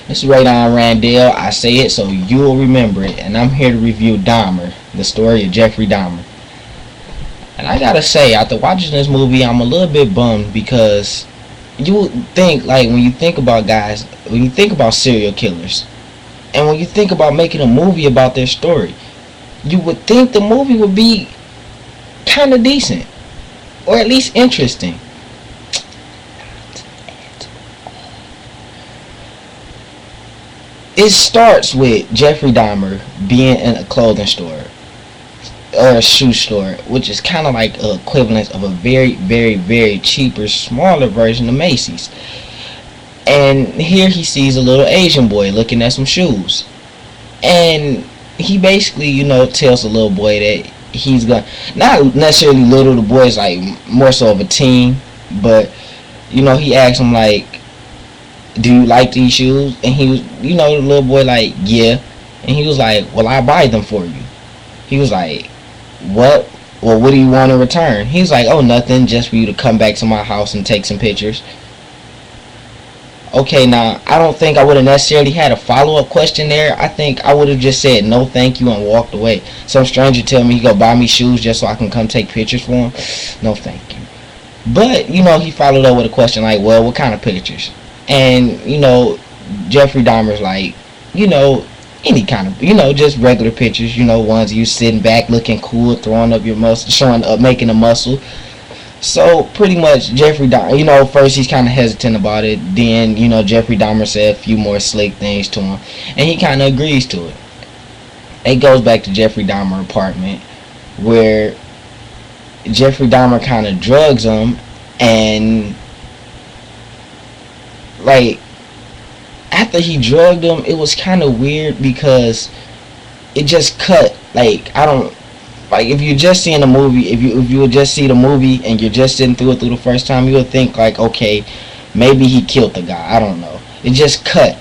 This is radonrandell. I say it so you'll remember it, and I'm here to review Dahmer, the story of Jeffrey Dahmer. And I gotta say, after watching this movie, I'm a little bit bummed because you would think, like, when you think about guys, when you think about serial killers, and when you think about making a movie about their story, you would think the movie would be kind of decent, or at least interesting. It starts with Jeffrey Dahmer being in a clothing store or a shoe store, which is kind of like an equivalent of a very, very, very cheaper, smaller version of Macy's. And here he sees a little Asian boy looking at some shoes, and he basically, tells the little boy that he's gonna, not necessarily little, the boy's like more so of a teen, but he asks him like, do you like these shoes? And he was, the little boy like, yeah. And he was like, well, I buy them for you. He was like, what? Well, what do you want in return? He was like, oh, nothing, just for you to come back to my house and take some pictures. Okay, now, I don't think I would have necessarily had a follow-up question there. I think I would have just said no thank you and walked away. Some stranger tell me he go buy me shoes just so I can come take pictures for him. No thank you. But, he followed up with a question like, well, what kind of pictures? And, Jeffrey Dahmer's like, any kind of, just regular pictures, ones you sitting back looking cool, throwing up your muscle, showing up, making a muscle. So pretty much Jeffrey Dahmer, first he's kind of hesitant about it. Then, Jeffrey Dahmer said a few more slick things to him, and he kind of agrees to it. It goes back to Jeffrey Dahmer's apartment, where Jeffrey Dahmer kind of drugs him, and like, after he drugged him, it was kind of weird because it just cut. Like, I don't, like, if you're just seeing a movie, if you would just see the movie and you're just sitting through it the first time, you would think like, okay, maybe he killed the guy. I don't know. It just cut.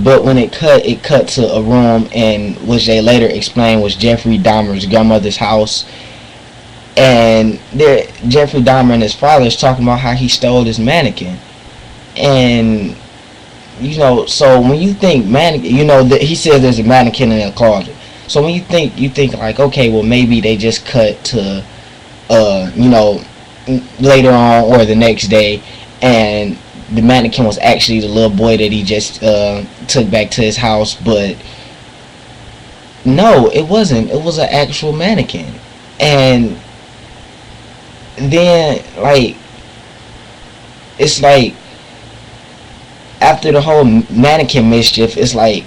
But when it cut to a room, and which they later explained was Jeffrey Dahmer's grandmother's house. And there, Jeffrey Dahmer and his father is talking about how he stole this mannequin. And so when you think mannequin, that he says there's a mannequin in the closet. So when you think like, okay, well, maybe they just cut to later on or the next day, and the mannequin was actually the little boy that he just took back to his house. But no, it wasn't. It was an actual mannequin. And then, like, it's like, after the whole mannequin mischief, it's like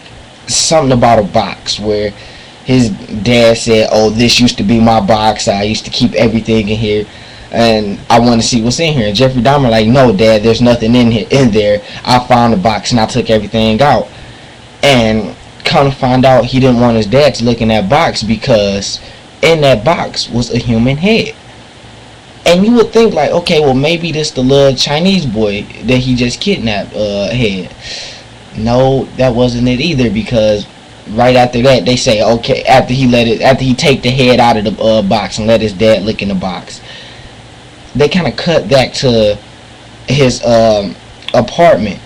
something about a box where his dad said, oh, this used to be my box, I used to keep everything in here, and I want to see what's in here. And Jeffrey Dahmer like, no, Dad, there's nothing in there. I found the box and I took everything out. And kind of find out he didn't want his dad to look in that box because in that box was a human head. And you would think like, okay, well, maybe this the little Chinese boy that he just kidnapped head. No, that wasn't it either, because right after that they say, okay, after he take the head out of the box and let his dad look in the box, they kind of cut back to his apartment.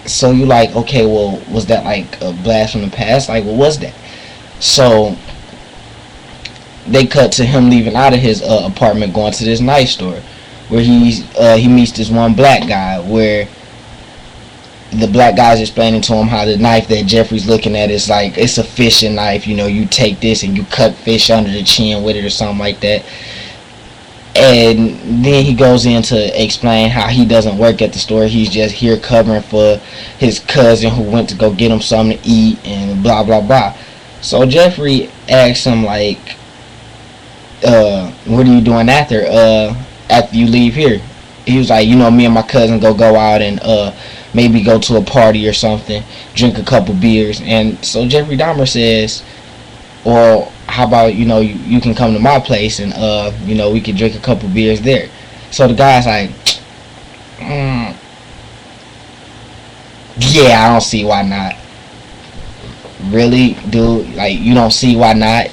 So you like, okay, well, was that like a blast from the past? Like, what was that? So they cut to him leaving out of his apartment, going to this knife store, where he meets this one black guy, where the black guy's explaining to him how the knife that Jeffrey's looking at is like, it's a fishing knife. You take this and you cut fish under the chin with it or something like that. And then he goes in to explain how he doesn't work at the store. He's just here covering for his cousin who went to go get him something to eat and blah, blah, blah. So Jeffrey asks him like, what are you doing after you leave here? He was like, me and my cousin go out and maybe go to a party or something, drink a couple beers. And so Jeffrey Dahmer says, well, how about you can come to my place and we can drink a couple beers there. So the guy's like, yeah, I don't see why not. Really, dude? Like, you don't see why not?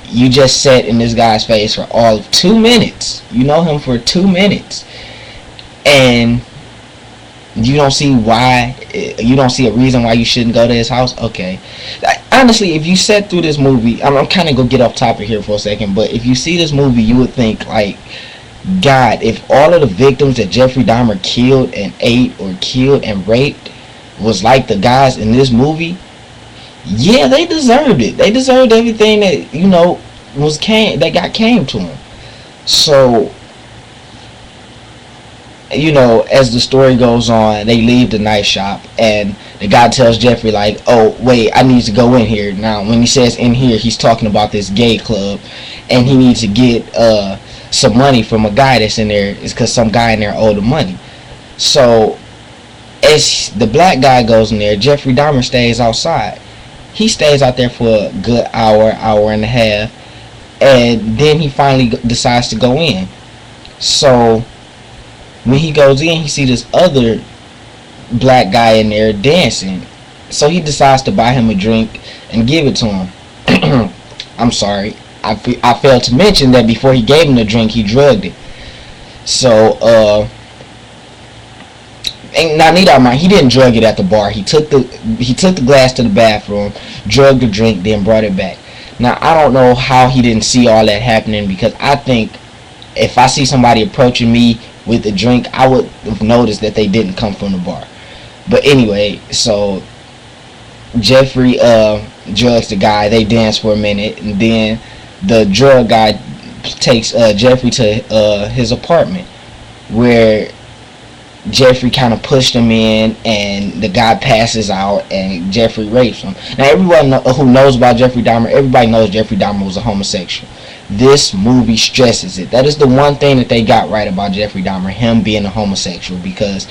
You just sat in this guy's face for all of 2 minutes. You know him for 2 minutes, and you don't see why You don't see a reason why you shouldn't go to his house. Okay, honestly, if you sat through this movie, I'm kind of gonna get off topic here for a second, but if you see this movie, you would think like, God, if all of the victims that Jeffrey Dahmer killed and ate or killed and raped was like the guys in this movie, yeah, they deserved it. They deserved everything that came to them. So, as the story goes on, they leave the knife shop, and the guy tells Jeffrey like, "Oh, wait, I need to go in here." Now, when he says in here, he's talking about this gay club, and he needs to get some money from a guy that's in there. It's because some guy in there owed him money. So, as the black guy goes in there, Jeffrey Dahmer stays outside. He stays out there for a good hour and a half, and then he finally decides to go in. So when he goes in, he sees this other black guy in there dancing. So he decides to buy him a drink and give it to him. I'm sorry, I failed to mention that before he gave him the drink, he drugged it. So and now need I mind, he didn't drug it at the bar. He took the glass to the bathroom, drugged the drink, then brought it back. Now I don't know how he didn't see all that happening, because I think if I see somebody approaching me with a drink, I would have noticed that they didn't come from the bar. But anyway, so Jeffrey drugs the guy. They dance for a minute, and then the drug guy takes Jeffrey to his apartment, where Jeffrey kind of pushed him in, and the guy passes out, and Jeffrey rapes him. Now, everyone who knows about Jeffrey Dahmer, everybody knows Jeffrey Dahmer was a homosexual. This movie stresses it. That is the one thing that they got right about Jeffrey Dahmer, him being a homosexual, because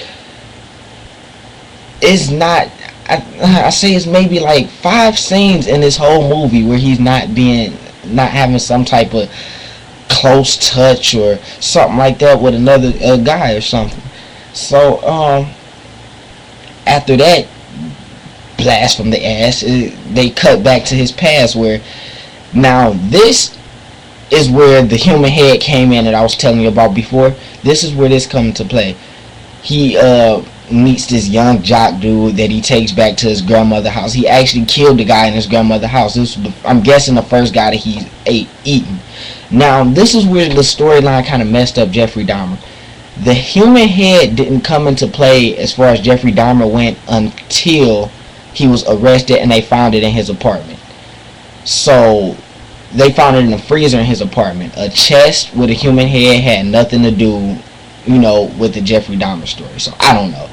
it's not, I say it's maybe like 5 scenes in this whole movie where he's not having some type of close touch or something like that with another guy or something. So, after that blast from the ass, they cut back to his past, where now this is where the human head came in that I was telling you about before. This is where this comes into play. He meets this young jock dude that he takes back to his grandmother's house. He actually killed the guy in his grandmother's house. This was I'm guessing the first guy that he eaten. Now, this is where the storyline kind of messed up Jeffrey Dahmer. The human head didn't come into play as far as Jeffrey Dahmer went until he was arrested, and they found it in his apartment. So they found it in the freezer in his apartment. A chest with a human head had nothing to do, with the Jeffrey Dahmer story. So I don't know.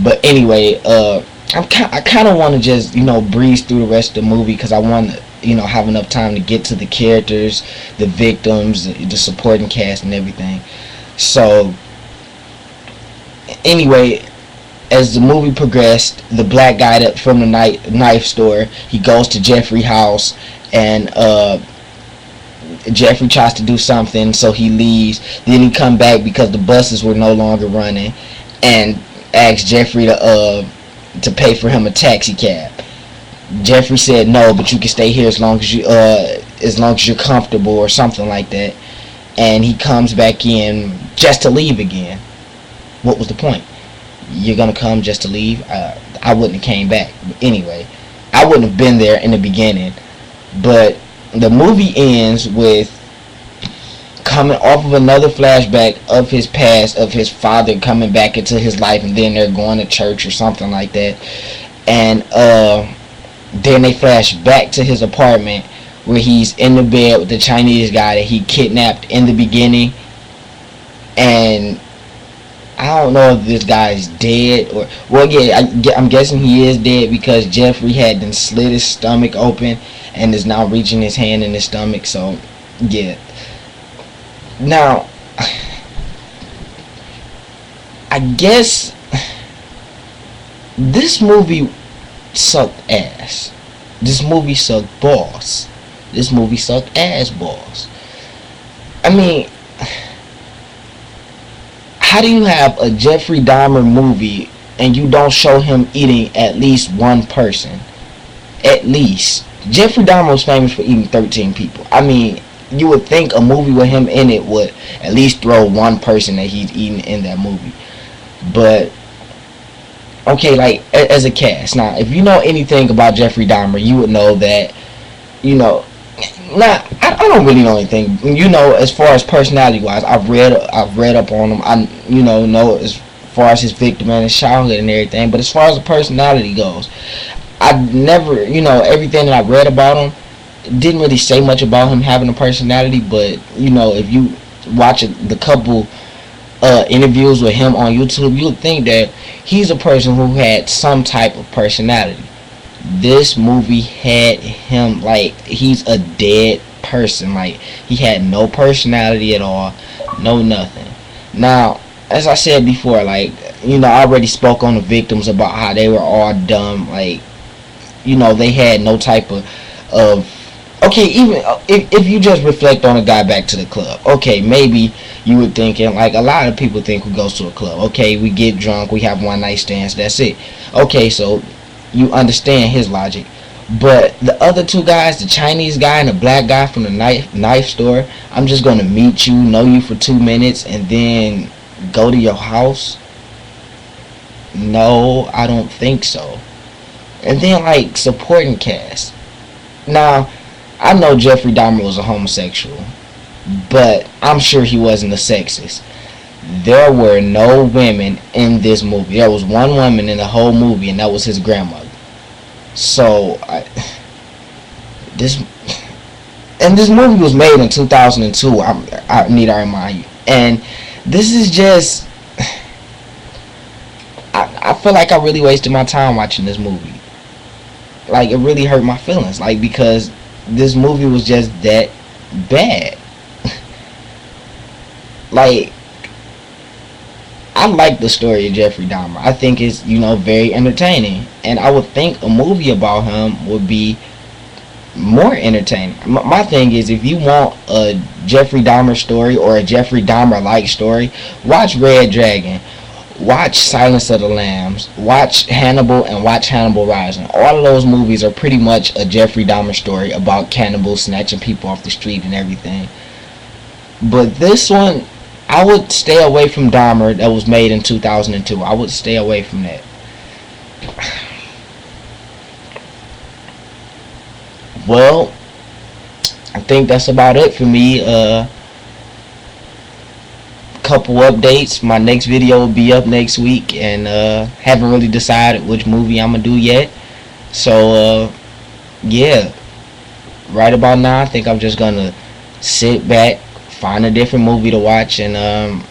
But anyway, I kind of want to just breeze through the rest of the movie, because I want to have enough time to get to the characters, the victims, the supporting cast, and everything. So anyway, as the movie progressed, the black guy from the knife store, he goes to Jeffrey's house, and Jeffrey tries to do something, so he leaves. Then he come back because the buses were no longer running, and asks Jeffrey to pay for him a taxi cab. Jeffrey said no, but you can stay here as long as you're comfortable, or something like that. And he comes back in just to leave again. What was the point? You're gonna come just to leave? I wouldn't have came back. But anyway, I wouldn't have been there in the beginning. But the movie ends with coming off of another flashback of his past, of his father coming back into his life, and then they're going to church or something like that. And then they flash back to his apartment, where he's in the bed with the Chinese guy that he kidnapped in the beginning. And I don't know if this guy is dead or... Well, yeah, I'm guessing he is dead, because Jeffrey had then slit his stomach open and is now reaching his hand in his stomach. So, yeah. Now, I guess this movie sucked ass. This movie sucked balls. This movie sucked ass balls. I mean, how do you have a Jeffrey Dahmer movie and you don't show him eating at least one person? At least. Jeffrey Dahmer was famous for eating 13 people. I mean, you would think a movie with him in it would at least throw one person that he's eating in that movie. But Okay, like as a cast. Now, if you know anything about Jeffrey Dahmer, you would know that, you know, not I don't really know anything. You know, as far as personality wise, I've read up on him. I know as far as his victim and his childhood and everything. But as far as the personality goes, I never, everything that I read about him didn't really say much about him having a personality. But if you watch the couple interviews with him on YouTube, you would think that he's a person who had some type of personality. This movie had him like he's a dead person. Like he had no personality at all, no nothing. Now, as I said before, like I already spoke on the victims about how they were all dumb. Like they had no type of okay, even if you just reflect on a guy back to the club, okay, maybe you were thinking like a lot of people think who goes to a club, okay, we get drunk, we have one night stands, that's it. Okay, so you understand his logic. But the other two guys, the Chinese guy and the black guy from the knife store, I'm just gonna meet you, know you for 2 minutes, and then go to your house. No, I don't think so. And then like supporting cast. Now, I know Jeffrey Dahmer was a homosexual, but I'm sure he wasn't a sexist. There were no women in this movie. There was one woman in the whole movie, and that was his grandmother. So, this movie was made in 2002. I need to remind you, and this is just. I feel like I really wasted my time watching this movie. Like it really hurt my feelings. Like because this movie was just that bad. Like I like the story of Jeffrey Dahmer. I think it's very entertaining, and I would think a movie about him would be more entertaining. My thing is, if you want a Jeffrey Dahmer story or a Jeffrey Dahmer like story, watch Red Dragon, watch Silence of the Lambs, watch Hannibal, and watch Hannibal Rising. All of those movies are pretty much a Jeffrey Dahmer story about cannibals snatching people off the street and everything. But this one, I would stay away from Dahmer that was made in 2002. I would stay away from that. Well, I think that's about it for me. Couple updates. My next video will be up next week, and haven't really decided which movie I'm gonna do yet. So yeah, right about now I think I'm just gonna sit back, find a different movie to watch, and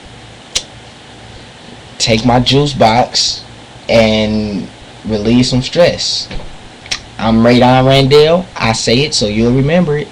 take my juice box and relieve some stress. I'm radonrandell. I say it so you'll remember it.